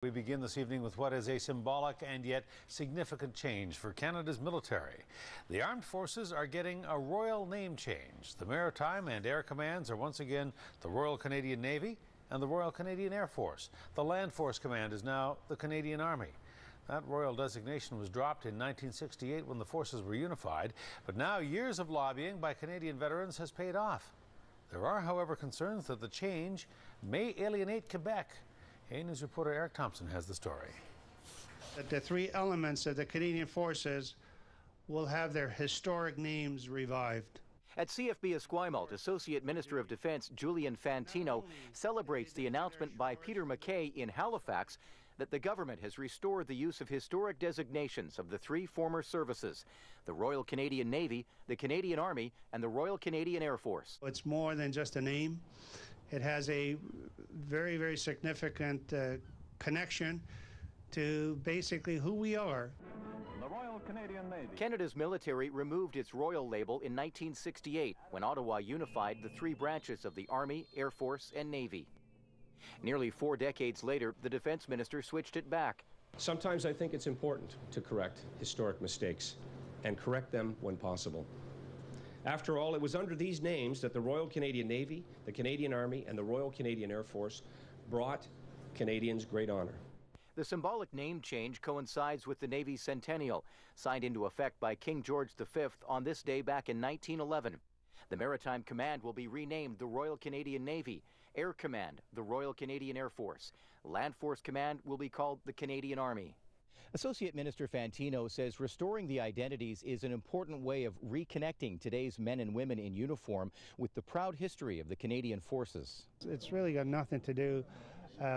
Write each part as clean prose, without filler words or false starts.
We begin this evening with what is a symbolic and yet significant change for Canada's military. The armed forces are getting a royal name change. The Maritime and Air Commands are once again the Royal Canadian Navy and the Royal Canadian Air Force. The Land Force Command is now the Canadian Army. That royal designation was dropped in 1968 when the forces were unified, but now years of lobbying by Canadian veterans has paid off. There are, however, concerns that the change may alienate Quebec. A News reporter Eric Thompson has the story. The three elements of the Canadian Forces will have their historic names revived. At CFB Esquimalt, Associate Minister of Defence Julian Fantino celebrates the announcement by Peter MacKay in Halifax that the government has restored the use of historic designations of the three former services, the Royal Canadian Navy, the Canadian Army, and the Royal Canadian Air Force. It's more than just a name. It has a very, very significant connection to basically who we are. The Royal Canadian Navy. Canada's military removed its royal label in 1968 when Ottawa unified the three branches of the Army, Air Force, and Navy. Nearly 4 decades later, the Defence Minister switched it back. Sometimes I think it's important to correct historic mistakes and correct them when possible. After all, it was under these names that the Royal Canadian Navy, the Canadian Army, and the Royal Canadian Air Force brought Canadians great honor. The symbolic name change coincides with the Navy's centennial, signed into effect by King George V on this day back in 1911. The Maritime Command will be renamed the Royal Canadian Navy, Air Command, the Royal Canadian Air Force. Land Force Command will be called the Canadian Army. Associate Minister Fantino says restoring the identities is an important way of reconnecting today's men and women in uniform with the proud history of the Canadian Forces. It's really got nothing to do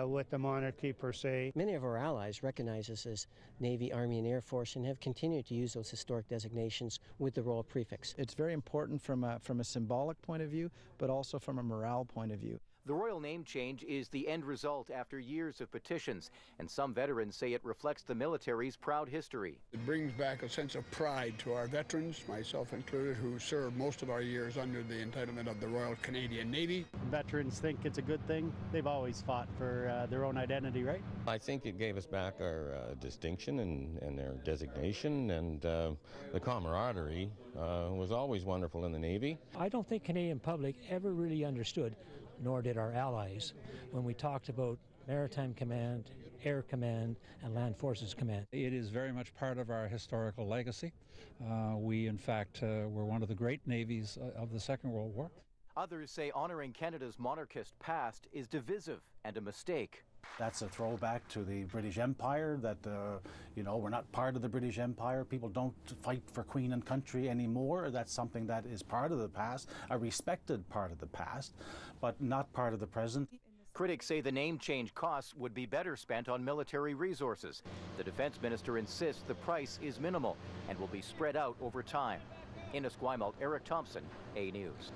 with the monarchy per se. Many of our allies recognize us as Navy, Army, and Air Force and have continued to use those historic designations with the royal prefix. It's very important from a symbolic point of view, but also from a morale point of view. The royal name change is the end result after years of petitions, and some veterans say it reflects the military's proud history. It brings back a sense of pride to our veterans, myself included, who served most of our years under the entitlement of the Royal Canadian Navy. Veterans think it's a good thing. They've always fought for their own identity, right? I think it gave us back our distinction and their designation, and the camaraderie was always wonderful in the Navy. I don't think Canadian public ever really understood, nor did our allies, when we talked about Maritime Command, Air Command, and Land Forces Command. It is very much part of our historical legacy. We, in fact, were one of the great navies of the Second World War. Others say honoring Canada's monarchist past is divisive and a mistake. That's a throwback to the British Empire, that, we're not part of the British Empire. People don't fight for Queen and country anymore. That's something that is part of the past, a respected part of the past, but not part of the present. Critics say the name change costs would be better spent on military resources. The Defence Minister insists the price is minimal and will be spread out over time. In Esquimalt, Eric Thompson, A News.